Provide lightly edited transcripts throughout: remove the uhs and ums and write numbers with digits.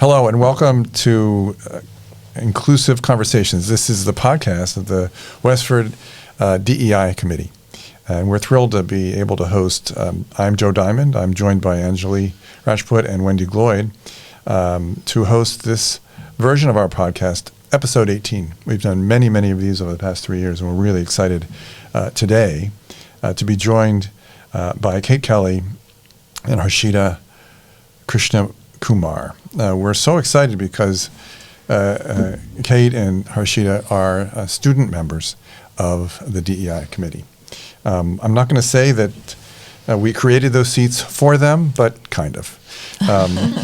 Hello and welcome to Inclusive Conversations. This is the podcast of the Westford DEI Committee. And we're thrilled to be able to host. I'm Joe Diamond. I'm joined by Anjali Rajput and Wendy Gloyd to host this version of our podcast, episode 18. We've done many of these over the past 3 years, and we're really excited today to be joined by Kate Kelly and Harsheta Krishnakumar. We're so excited because Kate and Harsheta are student members of the DEI Committee. I'm not going to say that we created those seats for them, but kind of.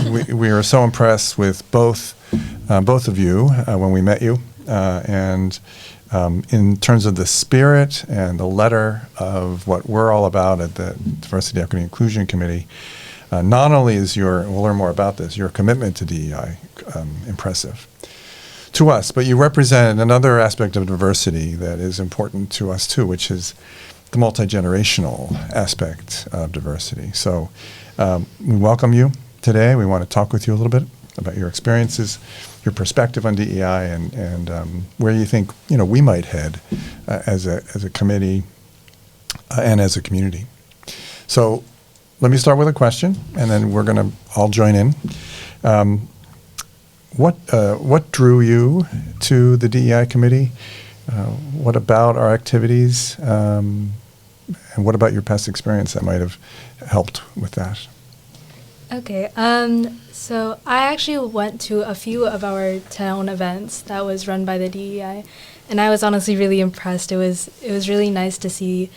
We are so impressed with both of you when we met you, and in terms of the spirit and the letter of what we're all about at the Diversity, Equity, Inclusion Committee. Not only is we'll learn more about this, your commitment to DEI impressive to us, but you represent another aspect of diversity that is important to us too, which is the multi-generational aspect of diversity. So we welcome you today. We want to talk with you a little bit about your experiences, your perspective on DEI, and where you think we might head as a committee and as a community. So let me start with a question, and then we're going to all join in. What drew you to the DEI Committee? What about our activities? And what about your past experience that might have helped with that? Okay, so I actually went to a few of our town events that was run by the DEI, and I was honestly really impressed. It was really nice to see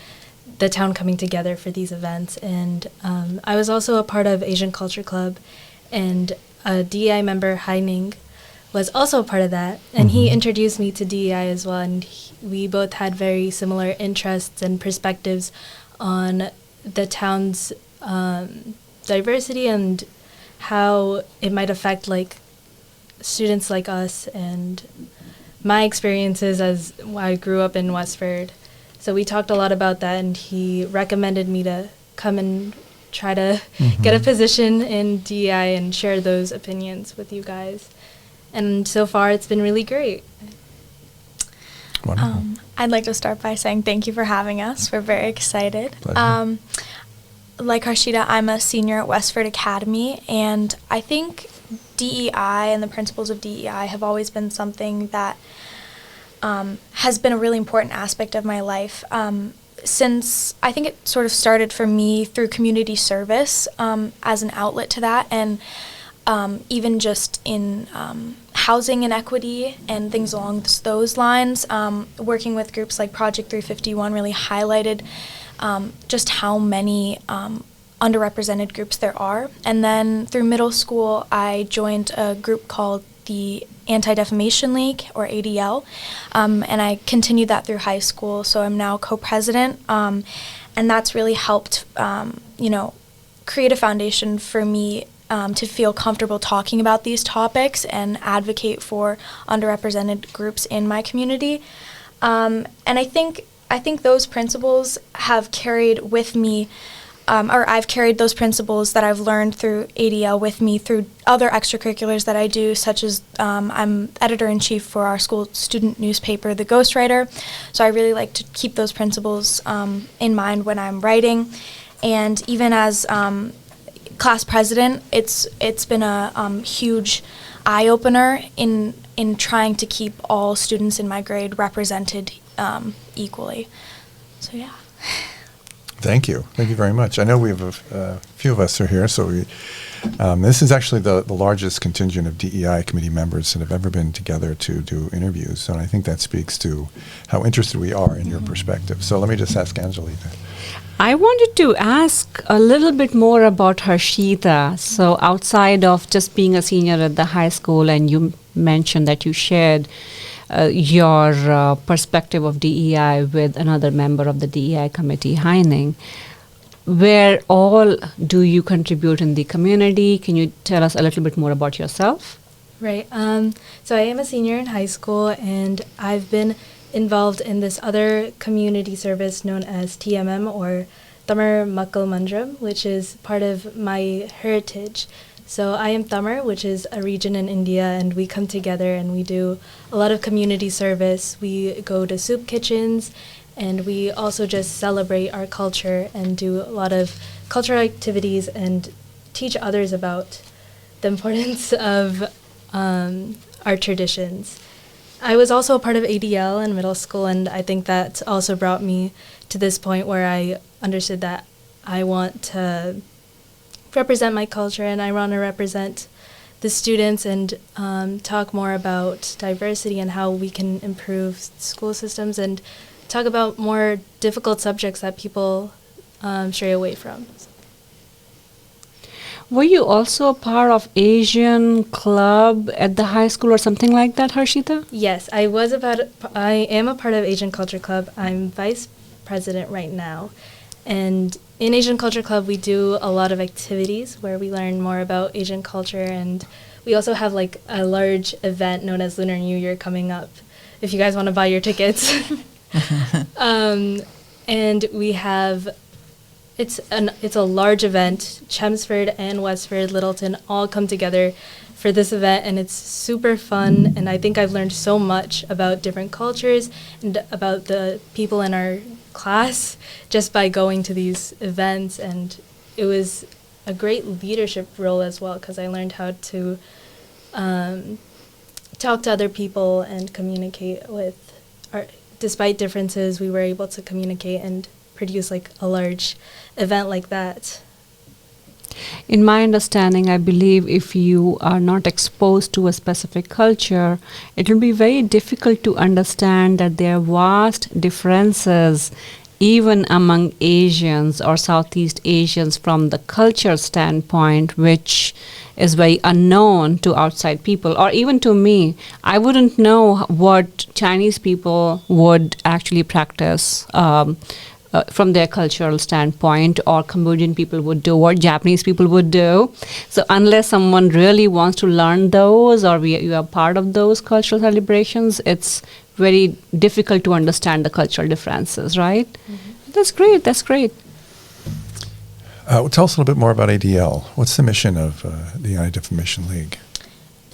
the town coming together for these events, and I was also a part of Asian Culture Club, and a DEI member, Haining, was also a part of that, and he introduced me to DEI as well, and we both had very similar interests and perspectives on the town's diversity and how it might affect students like us and my experiences as I grew up in Westford. So we talked a lot about that, and he recommended me to come and try to get a position in DEI and share those opinions with you guys. And so far, it's been really great. Wonderful. I'd like to start by saying thank you for having us. We're very excited. Like Harsheta, I'm a senior at Westford Academy, and I think DEI and the principles of DEI have always been something that has been a really important aspect of my life. Since I think it sort of started for me through community service as an outlet to that, and even just in housing inequity and things along those lines, working with groups like Project 351 really highlighted just how many underrepresented groups there are. And then through middle school, I joined a group called the Anti-Defamation League, or ADL, and I continued that through high school, so I'm now co-president, and that's really helped, create a foundation for me to feel comfortable talking about these topics and advocate for underrepresented groups in my community. And I think those principles have carried with me, or I've carried those principles that I've learned through ADL with me through other extracurriculars that I do, such as I'm editor-in-chief for our school student newspaper, The Ghostwriter. So I really like to keep those principles in mind when I'm writing. And even as class president, it's been a huge eye-opener in trying to keep all students in my grade represented equally. So yeah. Thank you very much. I know we have a few of us are here, so this is actually the largest contingent of DEI committee members that have ever been together to do interviews, and I think that speaks to how interested we are in your perspective. So let me just ask Anjali. I wanted to ask a little bit more about Harsheta. So outside of just being a senior at the high school, and you mentioned that you shared your perspective of DEI with another member of the DEI committee, Haining. Where all do you contribute in the community? Can you tell us a little bit more about yourself? Right. So I am a senior in high school, and I've been involved in this other community service known as TMM, or Tamar Makal Mandram, which is part of my heritage. So I am Tamar, which is a region in India, and we come together and we do a lot of community service. We go to soup kitchens, and we also just celebrate our culture and do a lot of cultural activities and teach others about the importance of our traditions. I was also a part of ADL in middle school, and I think that also brought me to this point where I understood that I want to represent my culture and I want to represent the students and talk more about diversity and how we can improve school systems and talk about more difficult subjects that people stray away from. Were you also a part of Asian club at the high school or something like that, Harsheta? Yes, I am a part of Asian Culture Club. I'm vice president right now. And in Asian Culture Club, we do a lot of activities where we learn more about Asian culture, and we also have like a large event known as Lunar New Year coming up if you guys want to buy your tickets. And we have it's a large event. Chelmsford and Westford, Littleton all come together for this event, and it's super fun. And I think I've learned so much about different cultures and about the people in our class just by going to these events. And it was a great leadership role as well, because I learned how to talk to other people and communicate with despite differences, we were able to communicate and produce like a large event like that. In my understanding, I believe if you are not exposed to a specific culture, it will be very difficult to understand that there are vast differences even among Asians or Southeast Asians from the culture standpoint, which is very unknown to outside people, or even to me. I wouldn't know what Chinese people would actually practice from their cultural standpoint, or Cambodian people would do, or Japanese people would do. So unless someone really wants to learn those, or you are part of those cultural celebrations, it's very difficult to understand the cultural differences, right? Mm-hmm. That's great. That's great. Tell us a little bit more about ADL. What's the mission of the Anti-Defamation League?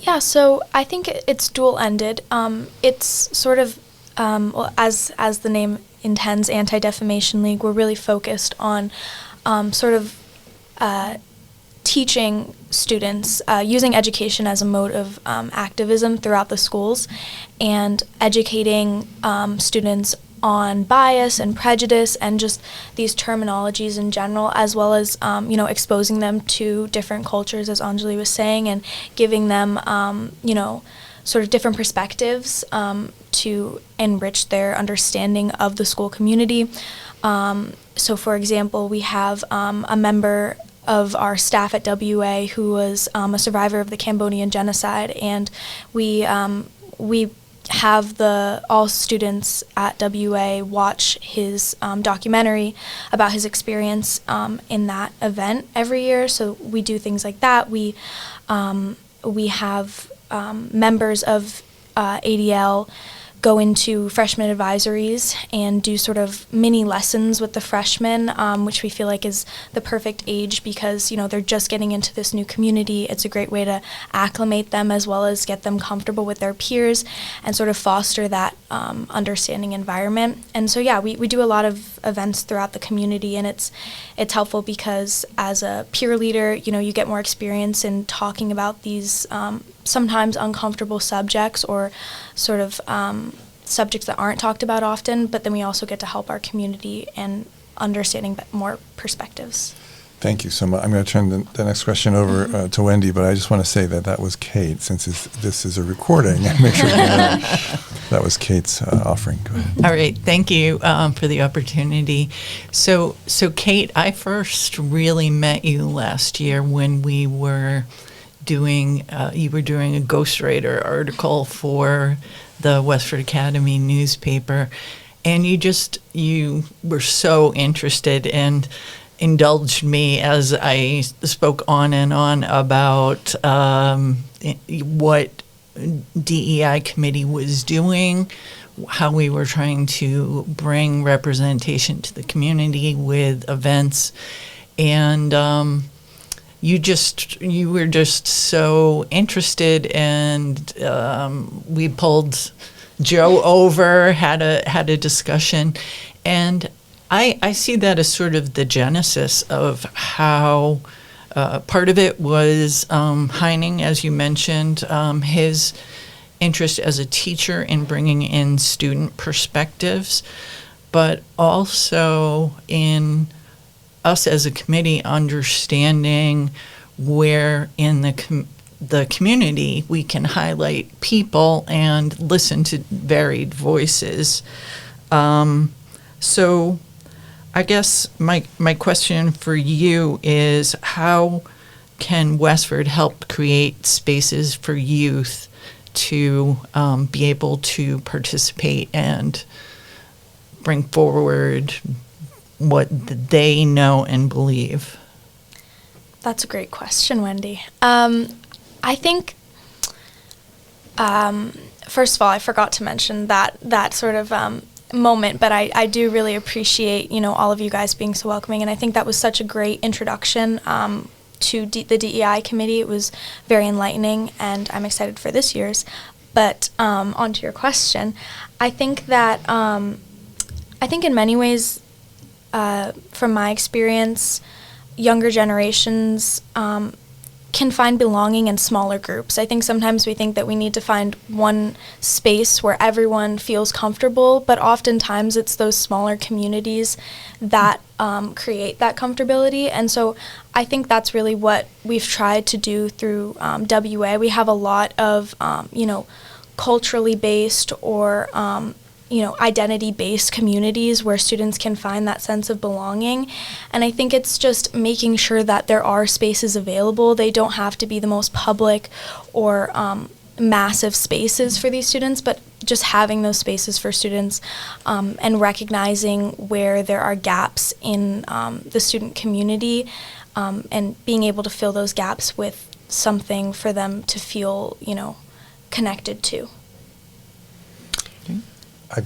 Yeah, so I think it's dual-ended. It's sort of, well, as the name intends, Anti-Defamation League, we're really focused on sort of teaching students, using education as a mode of activism throughout the schools, and educating students on bias and prejudice and just these terminologies in general, as well as exposing them to different cultures, as Anjali was saying, and giving them sort of different perspectives to enrich their understanding of the school community. So for example, we have a member of our staff at WA who was a survivor of the Cambodian genocide, and we have all students at WA watch his documentary about his experience in that event every year. So we do things like that. We have members of ADL go into freshman advisories and do sort of mini lessons with the freshmen, which we feel like is the perfect age because, they're just getting into this new community. It's a great way to acclimate them as well as get them comfortable with their peers and sort of foster that understanding environment. And so, yeah, we do a lot of events throughout the community, and it's helpful because as a peer leader, you get more experience in talking about these sometimes uncomfortable subjects or sort of subjects that aren't talked about often, but then we also get to help our community and understanding more perspectives. Thank you so much. I'm going to turn the next question over to Wendy, but I just want to say that was Kate, since this is a recording. Make sure you know that was Kate's offering. Go ahead. All right. Thank you for the opportunity. So Kate, I first really met you last year when we were you were doing a ghostwriter article for the Westford Academy newspaper, and you were so interested and indulged me as I spoke on and on about what DEI Committee was doing, how we were trying to bring representation to the community with events, and you were just so interested, and we pulled Joe over, had a discussion, and I see that as sort of the genesis of how part of it was Heining, as you mentioned, his interest as a teacher in bringing in student perspectives, but also in us as a committee understanding where in the community we can highlight people and listen to varied voices. So I guess my question for you is, how can Westford help create spaces for youth to be able to participate and bring forward what they know and believe? That's a great question, Wendy. I think, first of all, I forgot to mention that sort of moment, but I do really appreciate, all of you guys being so welcoming, and I think that was such a great introduction to the DEI committee. It was very enlightening, and I'm excited for this year's. But on to your question, I think that, in many ways, from my experience, younger generations can find belonging in smaller groups. I think sometimes we think that we need to find one space where everyone feels comfortable, but oftentimes it's those smaller communities that create that comfortability. And so I think that's really what we've tried to do through WA. We have a lot of, culturally based or identity-based communities where students can find that sense of belonging. And I think it's just making sure that there are spaces available. They don't have to be the most public or massive spaces for these students, but just having those spaces for students and recognizing where there are gaps in the student community and being able to fill those gaps with something for them to feel, connected to. I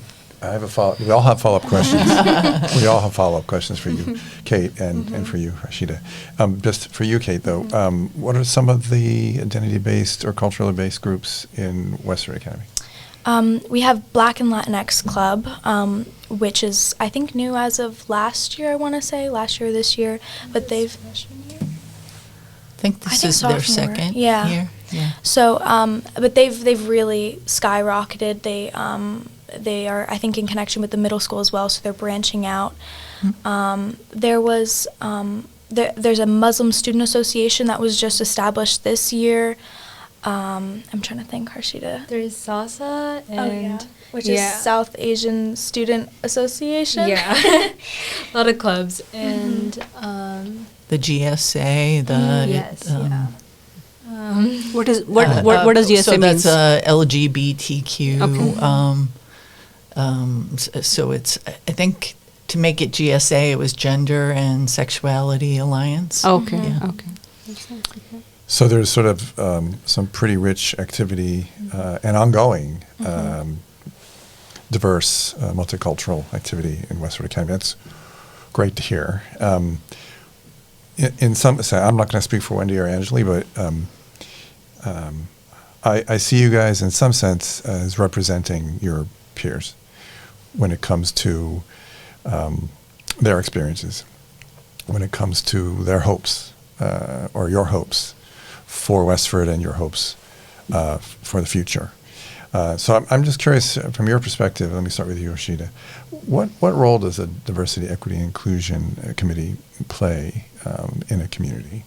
have a follow. We all have follow-up questions. We all have follow-up questions for you, Kate, and for you, Harsheta. Just for you, Kate, though, what are some of the identity-based or culturally based groups in Westford Academy? We have Black and Latinx Club, which is, I think, new as of last year, I want to say, last year or this year, but they've... I think this is their second year. Yeah. So, but they've really skyrocketed. They are, I think, in connection with the middle school as well, so they're branching out. There's a Muslim Student Association that was just established this year. I'm trying to think, Harsheta. There's SASA and which is South Asian Student Association. Yeah, a lot of clubs and the GSA. Yes. What does GSA so mean? that's LGBTQ. Okay. So it's, I think, to make it GSA, it was Gender and Sexuality Alliance. Okay. Yeah. Okay. So there's sort of some pretty rich activity and ongoing diverse multicultural activity in Westford Academy. That's great to hear. In some sense, I'm not going to speak for Wendy or Anjali, but I see you guys in some sense as representing your peers when it comes to their experiences, when it comes to their hopes or your hopes for Westford and your hopes for the future. So I'm just curious, from your perspective, let me start with you, Harsheta. What role does a Diversity, Equity, and Inclusion Committee play in a community?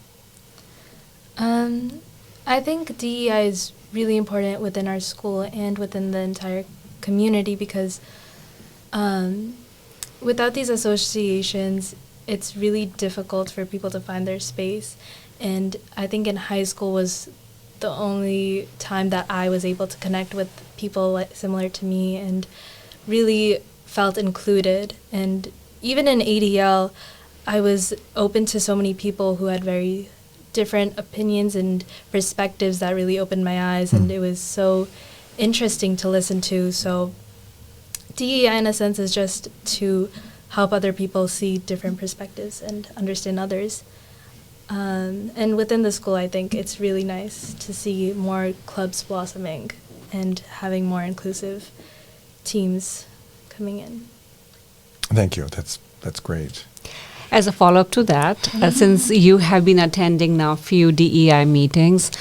I think DEI is really important within our school and within the entire community because without these associations, it's really difficult for people to find their space. And I think in high school was the only time that I was able to connect with people similar to me and really felt included. And even in ADL, I was open to so many people who had very different opinions and perspectives that really opened my eyes, and it was so interesting to listen to. So DEI, in a sense, is just to help other people see different perspectives and understand others. And within the school, I think it's really nice to see more clubs blossoming and having more inclusive teams coming in. Thank you. That's great. As a follow-up to that, since you have been attending now few DEI meetings,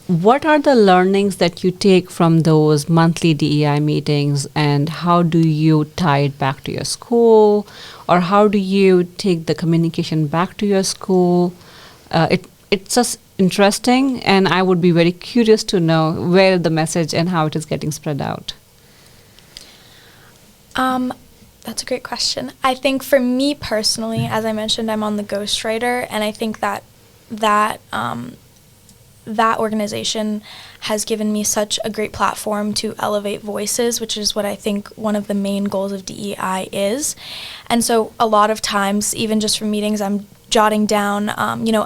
what are the learnings that you take from those monthly DEI meetings, and how do you tie it back to your school, or how do you take the communication back to your school? It's just interesting, and I would be very curious to know where the message and how it is getting spread out. That's a great question. I think for me personally, as I mentioned, I'm on the ghostwriter, and I think that organization has given me such a great platform to elevate voices, which is what I think one of the main goals of DEI is. And so a lot of times, even just from meetings, I'm jotting down,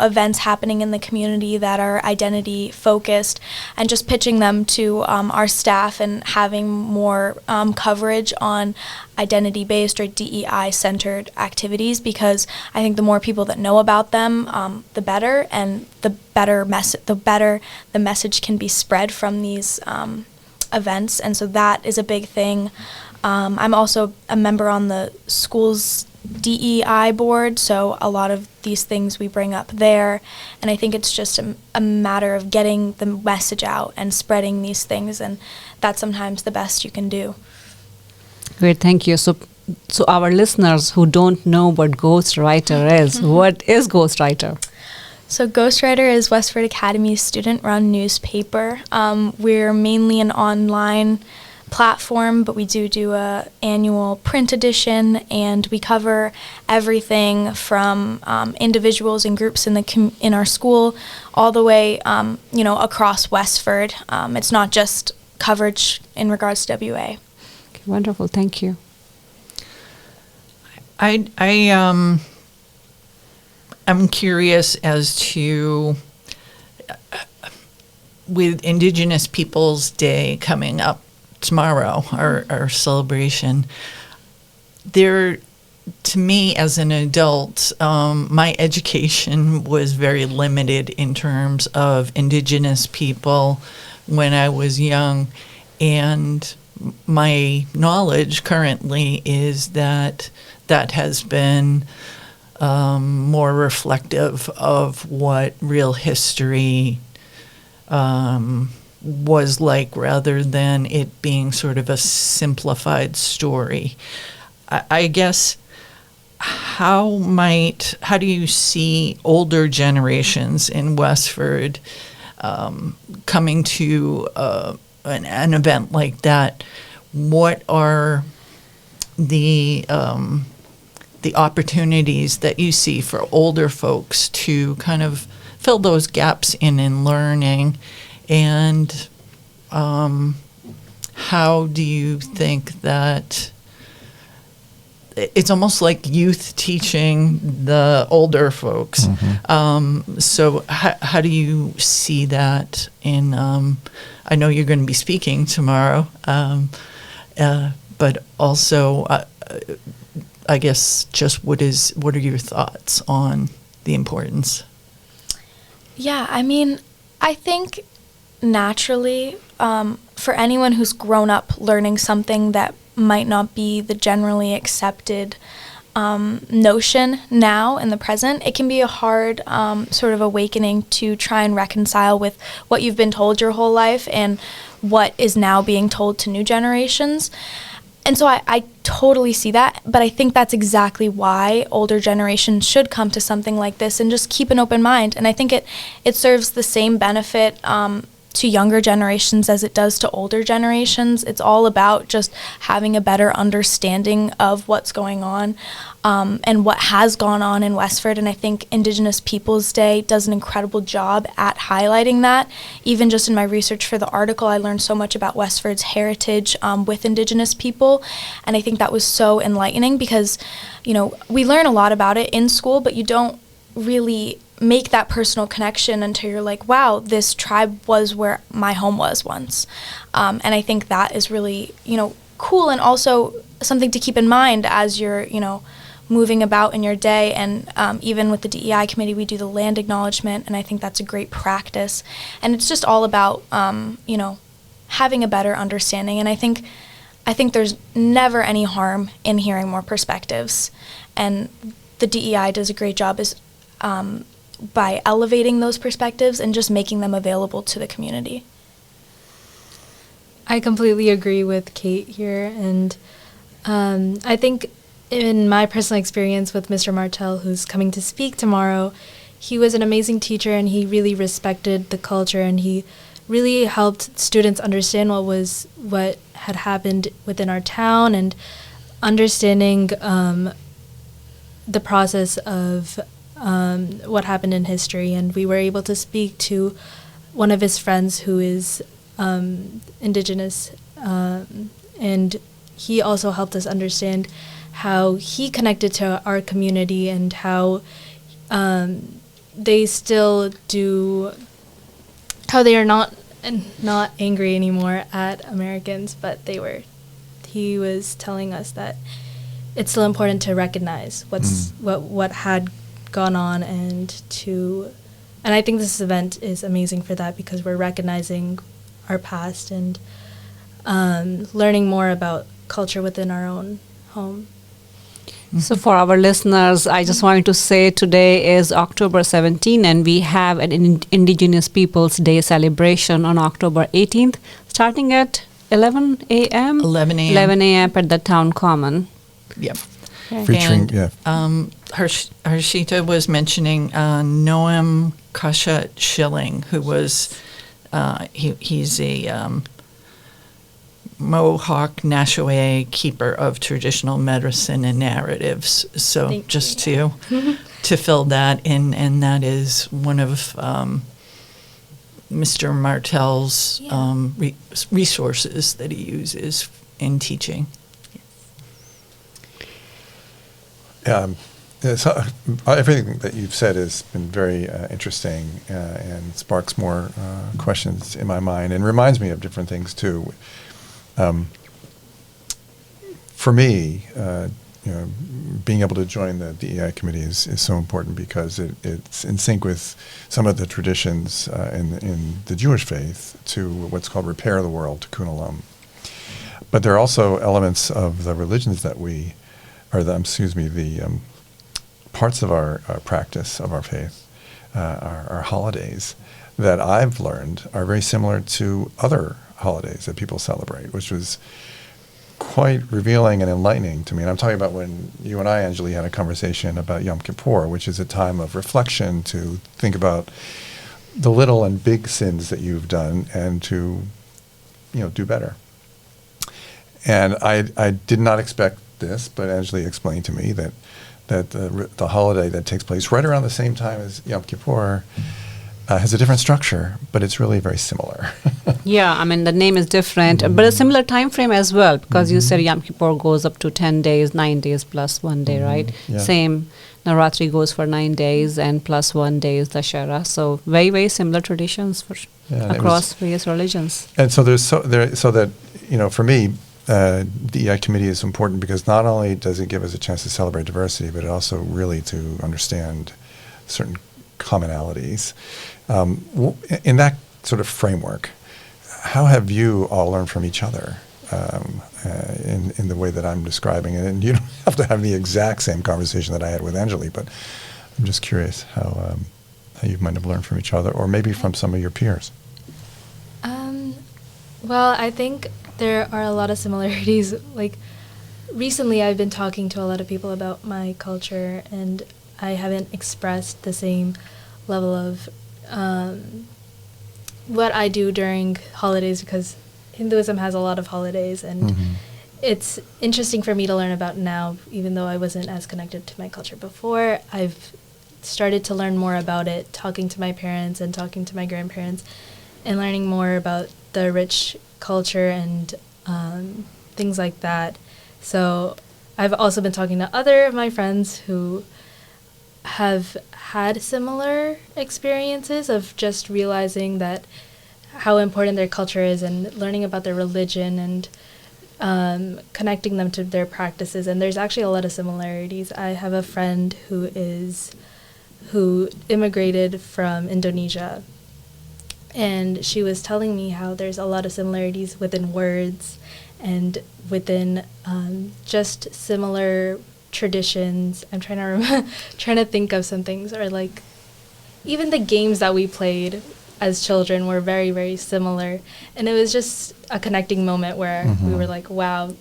events happening in the community that are identity focused, and just pitching them to our staff and having more coverage on identity-based or DEI-centered activities, because I think the more people that know about them, the better, and the better the message can be spread from these events. And so that is a big thing. I'm also a member on the school's DEI board, so a lot of these things we bring up there, and I think it's just a matter of getting the message out and spreading these things, and that's sometimes the best you can do. Great, thank you. So our listeners who don't know what Ghostwriter is, what is Ghostwriter? So Ghostwriter is Westford Academy's student-run newspaper. We're mainly an online platform, but we do a annual print edition, and we cover everything from individuals and groups in our school all the way across Westford. It's not just coverage in regards to WA. Okay, wonderful, thank you. I'm curious as to, with Indigenous Peoples Day coming up tomorrow, our celebration, to me as an adult, my education was very limited in terms of Indigenous people when I was young, and my knowledge currently is that has been more reflective of what real history was like, rather than it being sort of a simplified story. I guess, how do you see older generations in Westford coming to an event like that? What are the opportunities that you see for older folks to kind of fill those gaps in learning? And how do you think that it's almost like youth teaching the older folks? So how do you see that in, I know you're going to be speaking tomorrow, but also I guess just what are your thoughts on the importance? Yeah, I mean, I think naturally, for anyone who's grown up learning something that might not be the generally accepted notion now in the present, it can be a hard sort of awakening to try and reconcile with what you've been told your whole life and what is now being told to new generations. And so I totally see that, but I think that's exactly why older generations should come to something like this and just keep an open mind. And I think it serves the same benefit to younger generations as it does to older generations. It's all about just having a better understanding of what's going on and what has gone on in Westford. And I think Indigenous Peoples Day does an incredible job at highlighting that. Even just in my research for the article, I learned so much about Westford's heritage with Indigenous people. And I think that was so enlightening because, we learn a lot about it in school, but you don't really make that personal connection until you're like, wow, this tribe was where my home was once. And I think that is really, cool, and also something to keep in mind as you're, moving about in your day. And even with the DEI committee, we do the land acknowledgement, and I think that's a great practice. And it's just all about, having a better understanding. And I think there's never any harm in hearing more perspectives. And the DEI does a great job by elevating those perspectives and just making them available to the community. I completely agree with Kate here, and I think in my personal experience with Mr. Martell, who's coming to speak tomorrow, he was an amazing teacher, and he really respected the culture, and he really helped students understand what had happened within our town, and understanding the process of what happened in history. And we were able to speak to one of his friends who is Indigenous, and he also helped us understand how he connected to our community and how they still do, how they are not angry anymore at Americans, but he was telling us that it's still important to recognize what had gone on, and I think this event is amazing for that, because we're recognizing our past and learning more about culture within our own home. So for our listeners, I just wanted to say today is October 17, and we have an Indigenous Peoples Day celebration on October 18th, starting at 11 a.m. 11 a.m. 11 a.m. at the Town Common. Yep. Featuring, Harsheta was mentioning Noam Kasha Schilling, who was he's a Mohawk Nashaway keeper of traditional medicine and narratives. So to fill that in, and that is one of Mr. Martell's resources that he uses in teaching. So everything that you've said has been very interesting and sparks more questions in my mind, and reminds me of different things too. For me, being able to join the DEI committee is so important, because it's in sync with some of the traditions in the Jewish faith to what's called repair the world, tikkun olam. But there are also elements of the religions that the parts of our practice of our faith, our holidays, that I've learned are very similar to other holidays that people celebrate, which was quite revealing and enlightening to me. And I'm talking about when you and I, Anjali, had a conversation about Yom Kippur, which is a time of reflection to think about the little and big sins that you've done and to, do better. And I did not expect this, but Anjali explained to me that the holiday that takes place right around the same time as Yom Kippur has a different structure, but it's really very similar. Yeah, I mean, the name is different, but a similar time frame as well, because you said Yom Kippur goes up to 10 days, 9 days plus 1 day, right? Yeah. Same, Navratri goes for 9 days and plus 1 day is Dashera. So very, very similar traditions across various religions. And so so that, for me, DEI committee is important because not only does it give us a chance to celebrate diversity, but also really to understand certain commonalities. In that sort of framework, how have you all learned from each other in the way that I'm describing it? And you don't have to have the exact same conversation that I had with Anjali, but I'm just curious how you might have learned from each other, or maybe from some of your peers. Well, I think there are a lot of similarities. Like, recently I've been talking to a lot of people about my culture, and I haven't expressed the same level of what I do during holidays, because Hinduism has a lot of holidays, and it's interesting for me to learn about now, even though I wasn't as connected to my culture before. I've started to learn more about it, talking to my parents and talking to my grandparents, and learning more about the rich culture and things like that. So I've also been talking to other of my friends who have had similar experiences of just realizing that how important their culture is, and learning about their religion, and connecting them to their practices. And there's actually a lot of similarities. I have a friend who immigrated from Indonesia, and she was telling me how there's a lot of similarities within words and within just similar traditions. I'm trying to think of some things, or like even the games that we played as children were very, very similar. And it was just a connecting moment where we were like, wow,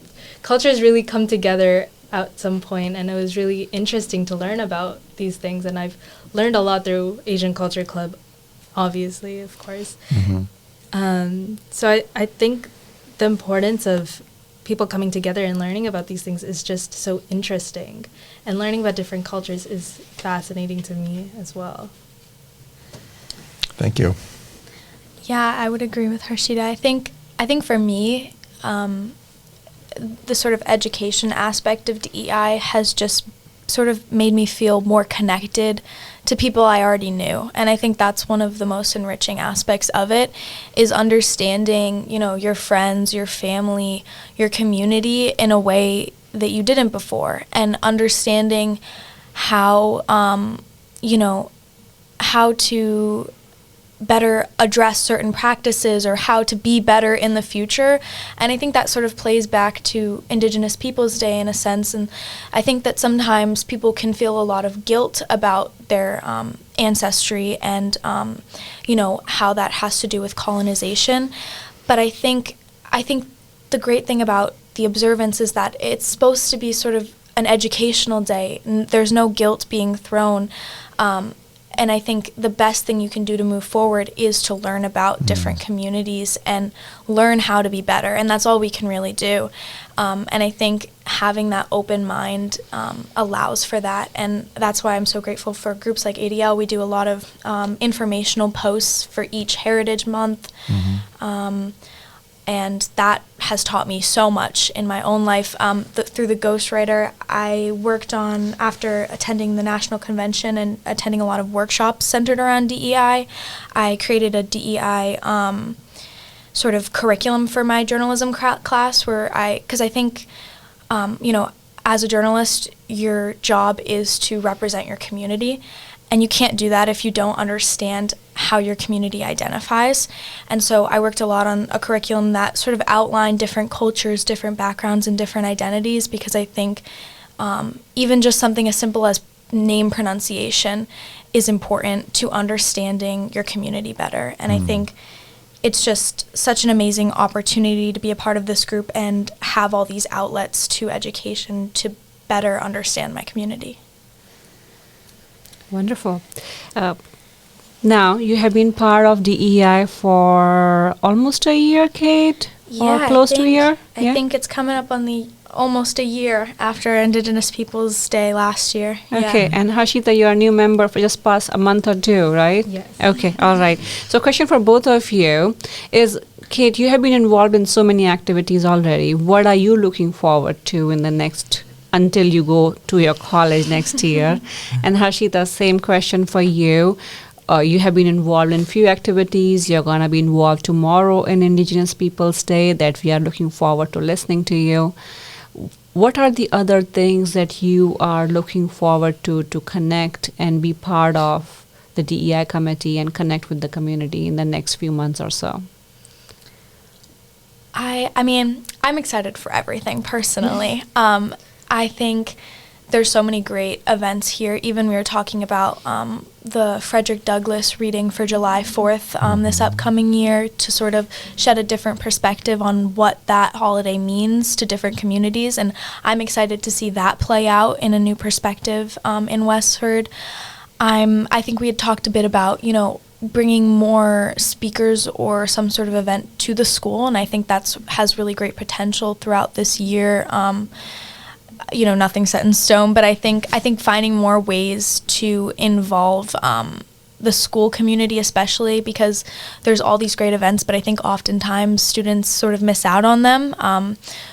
cultures really come together at some point, and it was really interesting to learn about these things. And I've learned a lot through Asian Culture Club, obviously, of course. So I think the importance of people coming together and learning about these things is just so interesting. And learning about different cultures is fascinating to me as well. Thank you. Yeah, I would agree with Harsheta. I think for me, the sort of education aspect of DEI has just sort of made me feel more connected to people I already knew. And I think that's one of the most enriching aspects of it, is understanding, your friends, your family, your community in a way that you didn't before, and understanding how, how to better address certain practices or how to be better in the future. And I think that sort of plays back to Indigenous Peoples Day in a sense. And I think that sometimes people can feel a lot of guilt about their ancestry and, how that has to do with colonization. But I think the great thing about the observance is that it's supposed to be sort of an educational day. There's no guilt being thrown. And I think the best thing you can do to move forward is to learn about different communities and learn how to be better. And that's all we can really do. And I think having that open mind allows for that. And that's why I'm so grateful for groups like ADL. We do a lot of informational posts for each Heritage Month. And that has taught me so much in my own life. Through the ghostwriter, I worked on, after attending the National Convention and attending a lot of workshops centered around DEI, I created a DEI sort of curriculum for my journalism class, because I think, as a journalist, your job is to represent your community. And you can't do that if you don't understand how your community identifies. And so I worked a lot on a curriculum that sort of outlined different cultures, different backgrounds, and different identities, because I think even just something as simple as name pronunciation is important to understanding your community better. And I think it's just such an amazing opportunity to be a part of this group and have all these outlets to education to better understand my community. Wonderful. Now, you have been part of DEI for almost a year, Kate? Yeah, or close to a year? I think it's coming up on almost a year after Indigenous Peoples Day last year. Okay, Yeah. and Harsheta, you're a new member for just past a month or two, right? Yes. Okay, all right. So question for both of you is, Kate, you have been involved in so many activities already. What are you looking forward to in the next, until you go to your college next year? And Harsheta, same question for you. You have been involved in few activities. You're going to be involved tomorrow in Indigenous Peoples Day that we are looking forward to listening to you. What are the other things that you are looking forward to connect and be part of the DEI committee and connect with the community in the next few months or so? I mean, I'm excited for everything personally. I think there's so many great events here. Even we were talking about the Frederick Douglass reading for July 4th this upcoming year, to sort of shed a different perspective on what that holiday means to different communities. And I'm excited to see that play out in a new perspective in Westford. I think we had talked a bit about, bringing more speakers or some sort of event to the school, and I think that's has really great potential throughout this year. Nothing set in stone, but I think finding more ways to involve the school community, especially because there's all these great events, but I think oftentimes students sort of miss out on them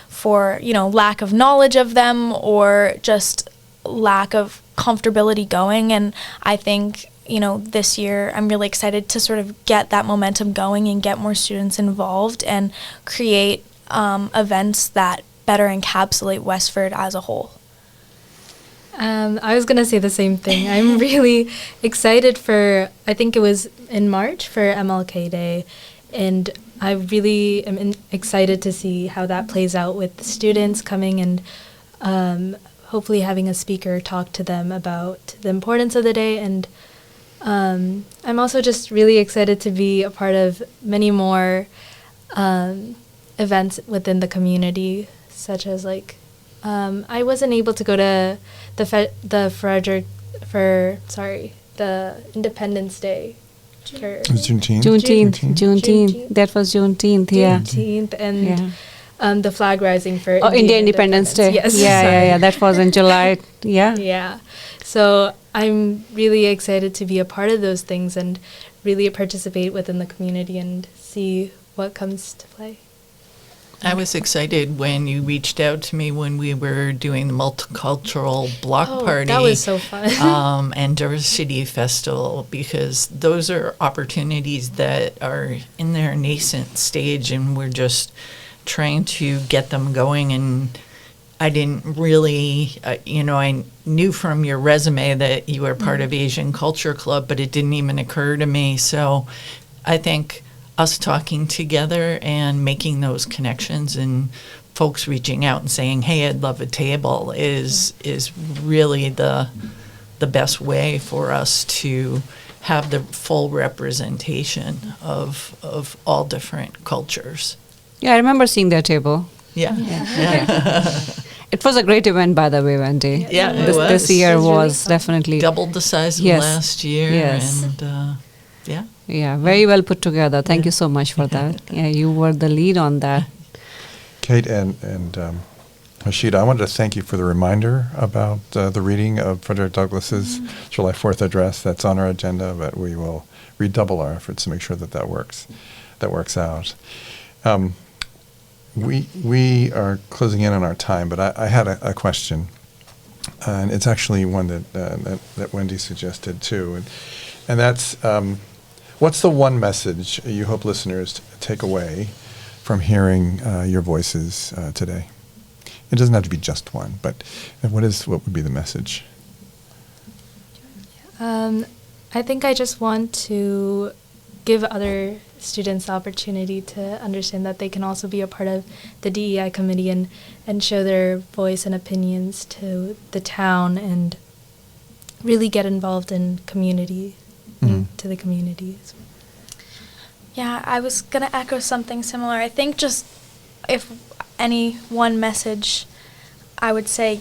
for lack of knowledge of them or just lack of comfortability going. And I think this year I'm really excited to sort of get that momentum going and get more students involved and create events that better encapsulate Westford as a whole? I was going to say the same thing. I'm really excited for, I think it was in March for MLK Day, and I really am excited to see how that plays out with students coming and hopefully having a speaker talk to them about the importance of the day. And I'm also just really excited to be a part of many more events within the community, such as like, I wasn't able to go to the Independence Day. It was Juneteenth. Juneteenth. That was Juneteenth, yeah. Juneteenth and the flag rising for Indian Independence Day. Yes, Yeah. That was in July. Yeah. Yeah. So I'm really excited to be a part of those things and really participate within the community and see what comes to play. I was excited when you reached out to me when we were doing the multicultural block party. That was so fun. And Diversity Festival, because those are opportunities that are in their nascent stage, and we're just trying to get them going. And I didn't really, I knew from your resume that you were part of Asian Culture Club, but it didn't even occur to me. So I think us talking together and making those connections and folks reaching out and saying, hey, I'd love a table is really the best way for us to have the full representation of all different cultures. Yeah, I remember seeing their table. Yeah. It was a great event, by the way, Wendy. Yeah, it this, was. This year It was really was fun. definitely Doubled the size of Yes. last year. Yes. And Yeah, very well put together. Thank you so much for that. Yeah, you were the lead on that. Kate and Harsheta, I wanted to thank you for the reminder about the reading of Frederick Douglass's July 4th address. That's on our agenda, but we will redouble our efforts to make sure that works out. We are closing in on our time, but I had a question, and it's actually one that Wendy suggested too, and that's what's the one message you hope listeners take away from hearing your voices today? It doesn't have to be just one, but what would be the message? I think I just want to give other students the opportunity to understand that they can also be a part of the DEI committee and show their voice and opinions to the town and really get involved in community, to the communities. Yeah, I was going to echo something similar. I think just if any one message, I would say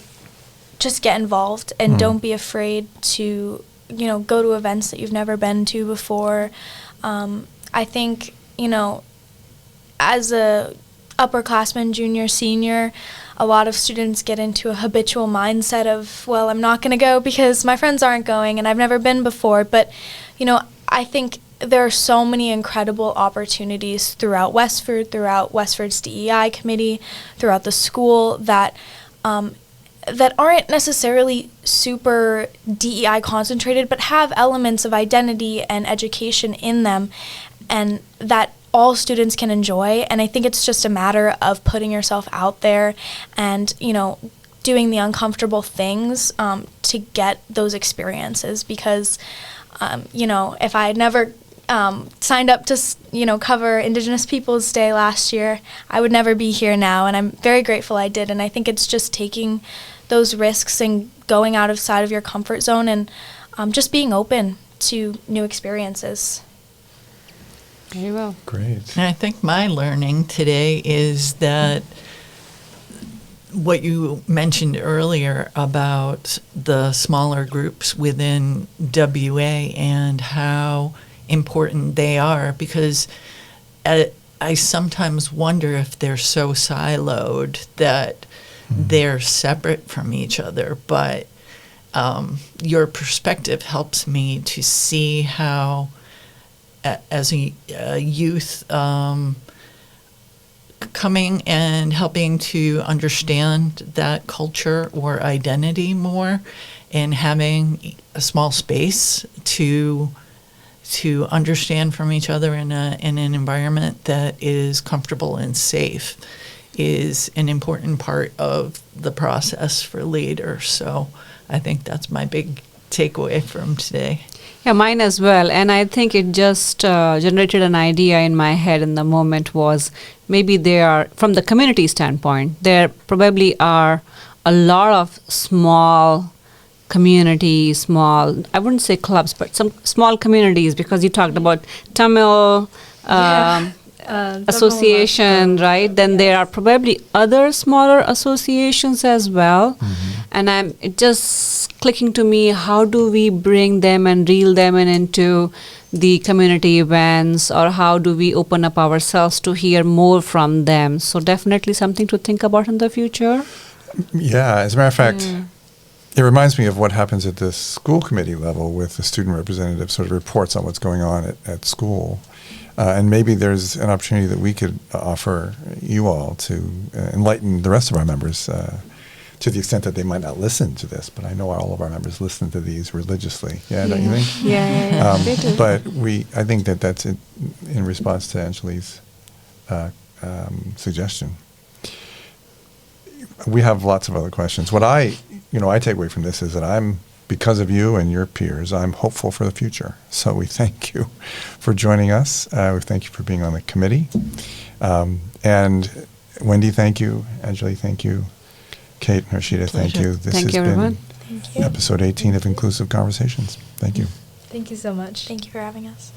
just get involved and don't be afraid to, go to events that you've never been to before. I think, as a upperclassman, junior, senior, a lot of students get into a habitual mindset of, well, I'm not going to go because my friends aren't going and I've never been before. But, I think there are so many incredible opportunities throughout Westford, throughout Westford's DEI committee, throughout the school that aren't necessarily super DEI concentrated, but have elements of identity and education in them, and that all students can enjoy. And I think it's just a matter of putting yourself out there and, doing the uncomfortable things to get those experiences. Because, if I had never signed up to, cover Indigenous Peoples Day last year, I would never be here now. And I'm very grateful I did. And I think it's just taking those risks and going outside of your comfort zone and just being open to new experiences. Very well. Great. And I think my learning today is that what you mentioned earlier about the smaller groups within WA and how important they are, because I sometimes wonder if they're so siloed that they're separate from each other. But your perspective helps me to see how, as a youth, coming and helping to understand that culture or identity more, and having a small space to understand from each other in an environment that is comfortable and safe is an important part of the process for leaders. So I think that's my big takeaway from today. Yeah, mine as well. And I think it just generated an idea in my head in the moment was maybe there are, from the community standpoint, there probably are a lot of small communities, small, I wouldn't say clubs, but some small communities, because you talked about Tamil association, right? Then there are probably other smaller associations as well. And it just clicking to me, how do we bring them and reel them into the community events, or how do we open up ourselves to hear more from them? So definitely something to think about in the future. Yeah, as a matter of fact, it reminds me of what happens at the school committee level with the student representative sort of reports on what's going on at school. And maybe there's an opportunity that we could offer you all to enlighten the rest of our members to the extent that they might not listen to this, but I know all of our members listen to these religiously. Yeah, don't you think? Yeah. They do. But I think that's in response to Anjali's suggestion. We have lots of other questions. What I take away from this is that because of you and your peers, I'm hopeful for the future. So we thank you for joining us. We thank you for being on the committee. And Wendy, thank you. Anjali, thank you. Kate and Harsheta, thank you. This Thank has you, everyone. been episode 18 of Inclusive Conversations. Thank you. Thank you so much. Thank you for having us.